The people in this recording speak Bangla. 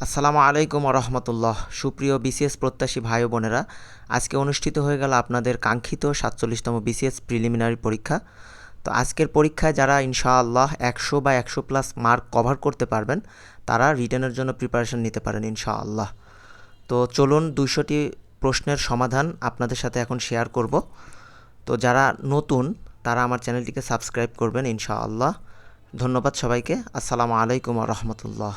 আসসালামু আলাইকুম রহমতুল্লাহ। সুপ্রিয় বিসিএস প্রত্যাশী ভাই ও বোনেরা, আজকে অনুষ্ঠিত হয়ে গেল আপনাদের কাঙ্ক্ষিত ৪৭তম বিসিএস প্রিলিমিনারি পরীক্ষা। তো আজকের পরীক্ষায় যারা ইনশাআল্লাহ ১০০ বা ১০০ প্লাস মার্ক কভার করতে পারবেন তারা রিটেনের জন্য প্রিপারেশন নিতে পারেন ইনশাআল্লাহ। তো চলুন ২০০টি প্রশ্নের সমাধান আপনাদের সাথে এখন শেয়ার করব। তো যারা নতুন তারা আমার চ্যানেলটিকে সাবস্ক্রাইব করবেন ইনশাআল্লাহ। ধন্যবাদ সবাইকে। আসসালামু আলাইকুম রহমতুল্লাহ।